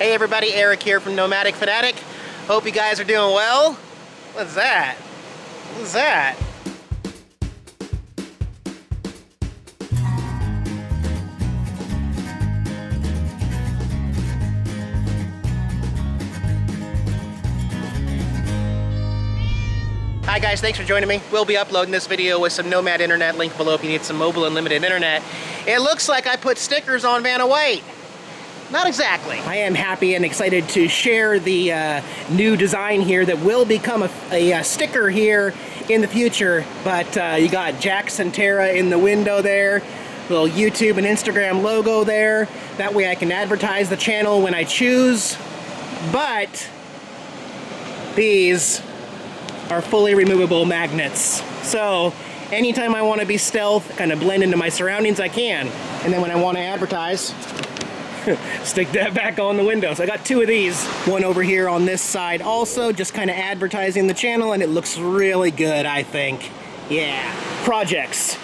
Hey everybody, Eric here from Nomadic Fanatic. Hope you guys are doing well. What's that? What's that? Hi guys, thanks for joining me. We'll be uploading this video with some Nomad internet, link below if you need some mobile unlimited internet. It looks like I put stickers on Vanna White. Not exactly. I am happy and excited to share the new design here that will become a sticker here in the future. But you got Jack Santera in the window there, little YouTube and Instagram logo there. That way I can advertise the channel when I choose. But these are fully removable magnets. So anytime I want to be stealth, kind of blend into my surroundings, I can. And then when I want to advertise, stick that back on the window. So I got two of these. One over here on this side also, just kind of advertising the channel, and it looks really good, I think. Yeah. Projects.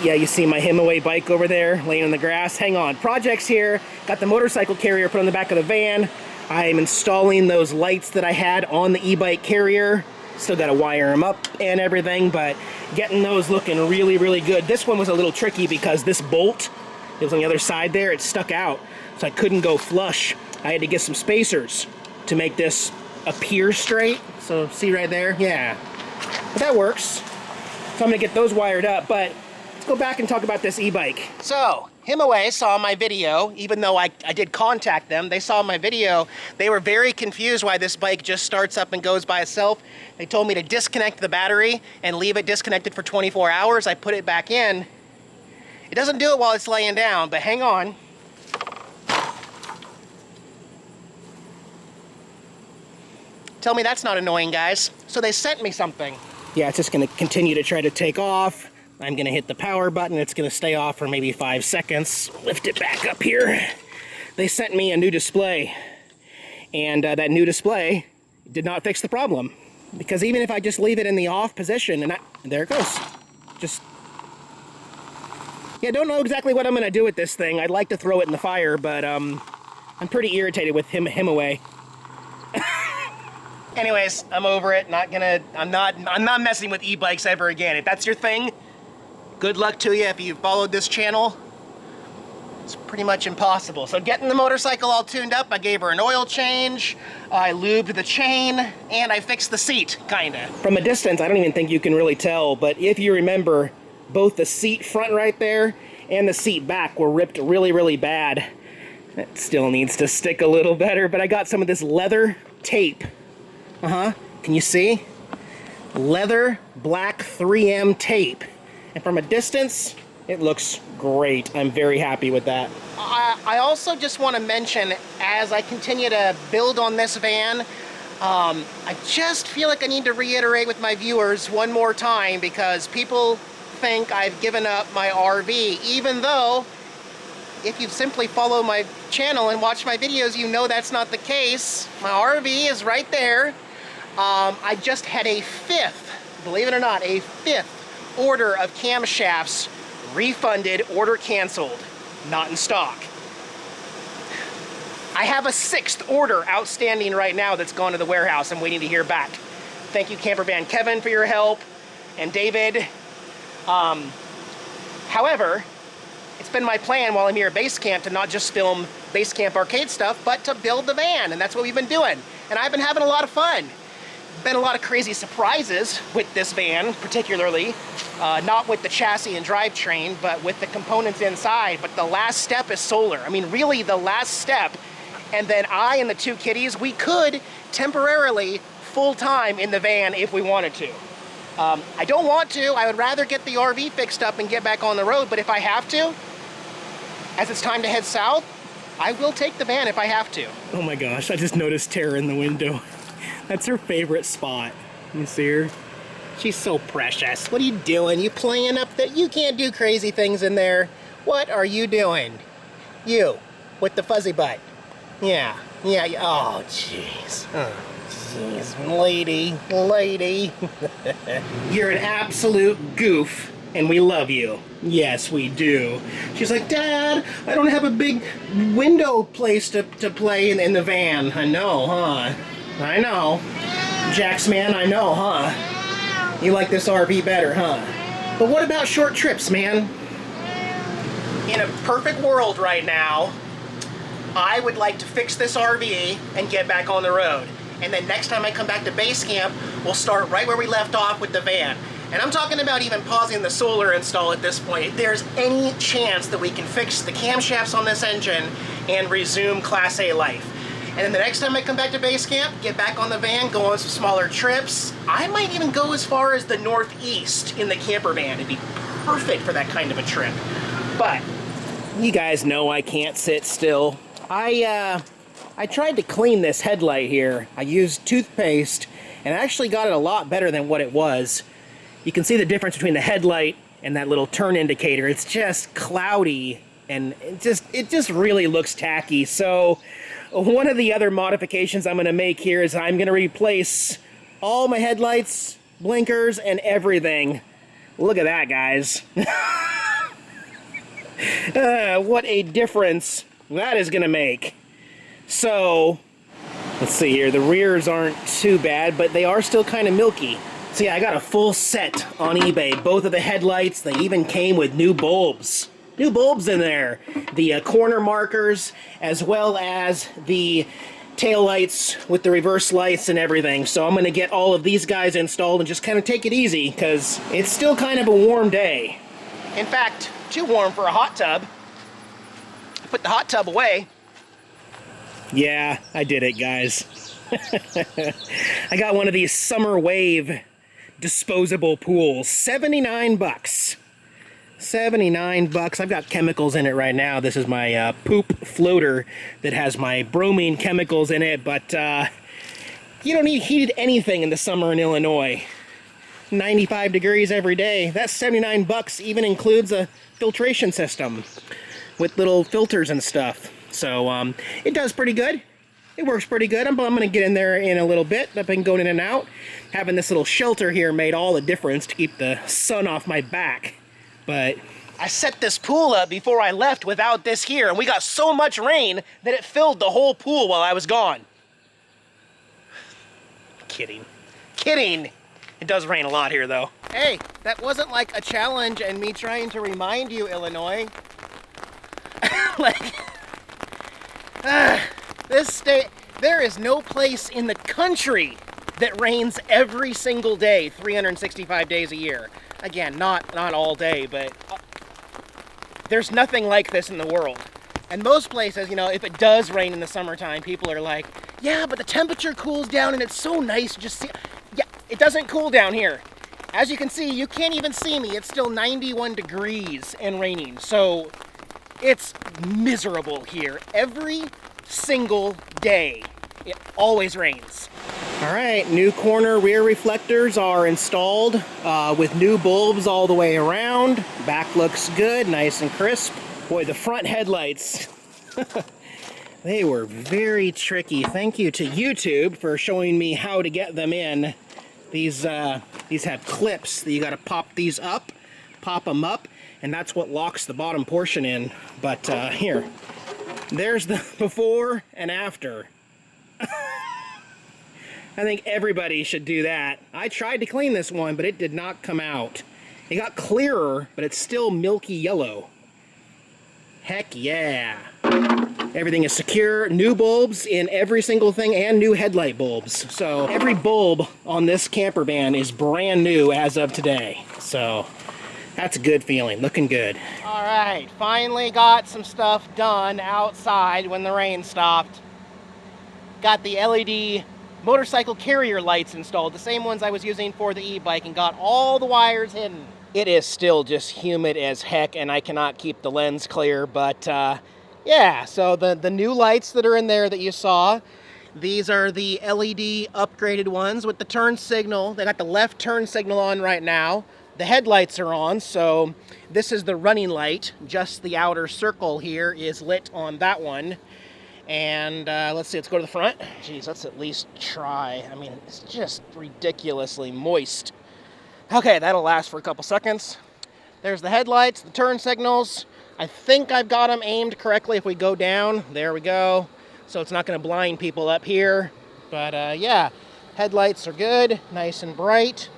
Yeah, you see my Himaway bike over there laying in the grass. Hang on. Projects here. Got the motorcycle carrier put on the back of the van. I am installing those lights that I had on the e-bike carrier. Still got to wire them up and everything, but getting those looking really, really good. This one was a little tricky because this bolt, it was on the other side there, it stuck out. So I couldn't go flush. I had to get some spacers to make this appear straight. So see right there? Yeah. But that works. So I'm gonna get those wired up, but let's go back and talk about this e-bike. So, Himaway saw my video, even though I did contact them, they saw my video. They were very confused why this bike just starts up and goes by itself. They told me to disconnect the battery and leave it disconnected for 24 hours. I put it back in. It doesn't do it while it's laying down, but hang on. Tell me that's not annoying, guys. So they sent me something. Yeah, it's just gonna continue to try to take off. I'm gonna hit the power button. It's gonna stay off for maybe 5 seconds. Lift it back up here. They sent me a new display. And that new display did not fix the problem. Because even if I just leave it in the off position, and there it goes. Just, yeah, don't know exactly what I'm gonna do with this thing. I'd like to throw it in the fire, but I'm pretty irritated with Himaway. Anyways, I'm over it. I'm not messing with e-bikes ever again. If that's your thing, good luck to you. If you've followed this channel, it's pretty much impossible. So getting the motorcycle all tuned up, I gave her an oil change, I lubed the chain, and I fixed the seat, kinda. From a distance, I don't even think you can really tell, but if you remember, both the seat front right there and the seat back were ripped really, really bad. It still needs to stick a little better, but I got some of this leather tape. Can you see? Leather black 3M tape. And from a distance, it looks great. I'm very happy with that. I also just want to mention, as I continue to build on this van, I just feel like I need to reiterate with my viewers one more time, because people think I've given up my RV, even though if you simply follow my channel and watch my videos, you know that's not the case. My RV is right there. I just had a fifth, believe it or not, a fifth order of camshafts refunded, order canceled, not in stock. I have a sixth order outstanding right now that's gone to the warehouse. I'm waiting to hear back. Thank you, CamperVan Kevin, for your help, and David. However, it's been my plan while I'm here at base camp to not just film base camp arcade stuff, but to build the van, and that's what we've been doing. And I've been having a lot of fun. Been a lot of crazy surprises with this van, particularly. Not with the chassis and drivetrain, but with the components inside. But the last step is solar. I mean, really the last step. And then I and the two kiddies, we could temporarily full-time in the van if we wanted to. I don't want to. I would rather get the RV fixed up and get back on the road, but if I have to, as it's time to head south, I will take the van if I have to. Oh my gosh, I just noticed Tara in the window. That's her favorite spot. You see her? She's so precious. What are you doing? You playing up there? You can't do crazy things in there. What are you doing? You, with the fuzzy butt. Yeah, oh jeez. Oh jeez, lady. You're an absolute goof, and we love you. Yes, we do. She's like, Dad, I don't have a big window place to play in the van. I know, huh? I know. Jax, man, I know, huh? You like this RV better, huh? But what about short trips, man? In a perfect world right now, I would like to fix this RV and get back on the road. And then next time I come back to base camp, we'll start right where we left off with the van. And I'm talking about even pausing the solar install at this point. If there's any chance that we can fix the camshafts on this engine and resume Class A life. And then the next time I come back to base camp, get back on the van, go on some smaller trips. I might even go as far as the Northeast in the camper van. It'd be perfect for that kind of a trip. But you guys know I can't sit still. I tried to clean this headlight here. I used toothpaste and actually got it a lot better than what it was. You can see the difference between the headlight and that little turn indicator. It's just cloudy and it just really looks tacky. So one of the other modifications I'm going to make here is I'm going to replace all my headlights, blinkers, and everything. Look at that, guys. What a difference that is going to make. So, let's see here. The rears aren't too bad, but they are still kind of milky. So yeah, I got a full set on eBay. Both of the headlights, they even came with new bulbs. New bulbs in there. The corner markers, as well as the tail lights with the reverse lights and everything. So I'm going to get all of these guys installed and just kind of take it easy, because it's still kind of a warm day. In fact, too warm for a hot tub. I put the hot tub away. Yeah, I did it, guys. I got one of these Summer Wave disposable pools. 79 bucks. 79 bucks. I've got chemicals in it right now. This is my poop floater that has my bromine chemicals in it, but you don't need heated anything in the summer in Illinois. 95 degrees every day. That 79 bucks even includes a filtration system with little filters and stuff. So it does pretty good. It works pretty good. I'm going to get in there in a little bit. I've been going in and out. Having this little shelter here made all the difference to keep the sun off my back. But I set this pool up before I left without this here, and we got so much rain that it filled the whole pool while I was gone. Kidding. Kidding! It does rain a lot here, though. Hey, that wasn't like a challenge and me trying to remind you, Illinois. This state, there is no place in the country that rains every single day, 365 days a year. Again, not all day, but there's nothing like this in the world. And most places, you know, if it does rain in the summertime, people are like, yeah, but the temperature cools down and it's so nice to just see. Yeah, it doesn't cool down here. As you can see, you can't even see me. It's still 91 degrees and raining. So it's miserable here. Every single day, it always rains. All right, new corner rear reflectors are installed with new bulbs all the way around. Back looks good, nice and crisp. Boy, the front headlights, they were very tricky. Thank you to YouTube for showing me how to get them in. These have clips that you got to pop these up, pop them up, and that's what locks the bottom portion in. But here, there's the before and after. I think everybody should do that. I tried to clean this one, but it did not come out. It got clearer, but it's still milky yellow. Heck yeah. Everything is secure. New bulbs in every single thing and new headlight bulbs. So every bulb on this camper van is brand new as of today. So that's a good feeling. Looking good. All right, finally got some stuff done outside when the rain stopped. Got the LED motorcycle carrier lights installed, the same ones I was using for the e-bike, and got all the wires hidden. It is still just humid as heck, and I cannot keep the lens clear, but yeah, so the new lights that are in there that you saw, these are the LED upgraded ones with the turn signal. They got the left turn signal on right now. The headlights are on, so this is the running light. Just the outer circle here is lit on that one. And let's see, let's go to the front. Geez, let's at least try. I mean, it's just ridiculously moist. Okay, that'll last for a couple seconds. There's the headlights, the turn signals. I think I've got them aimed correctly. If we go down, there we go. So it's not going to blind people up here. But yeah, headlights are good, nice and bright.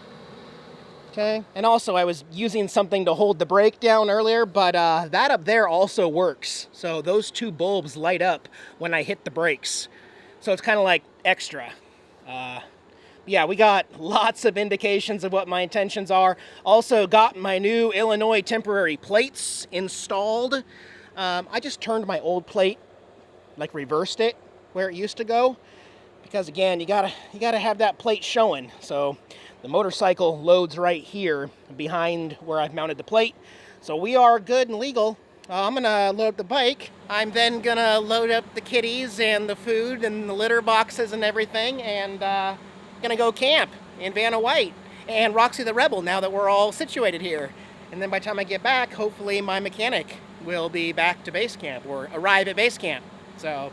Okay, and also I was using something to hold the brake down earlier, but that up there also works. So those two bulbs light up when I hit the brakes. So it's kind of like extra. Yeah, we got lots of indications of what my intentions are. Also got my new Illinois temporary plates installed. I just turned my old plate, like reversed it where it used to go. Because again, you gotta have that plate showing. So the motorcycle loads right here behind where I've mounted the plate. So we are good and legal. I'm gonna load up the bike. I'm then gonna load up the kitties and the food and the litter boxes and everything, and gonna go camp in Vanna White and Roxy the Rebel now that we're all situated here. And then by the time I get back, hopefully my mechanic will be back to base camp or arrive at base camp. So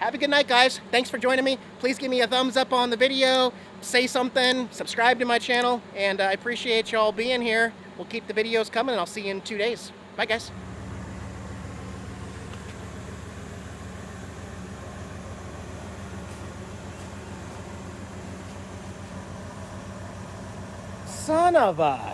have a good night, guys. Thanks for joining me. Please give me a thumbs up on the video, say something, subscribe to my channel, and I appreciate y'all being here. We'll keep the videos coming, and I'll see you in 2 days. Bye, guys. Son of a...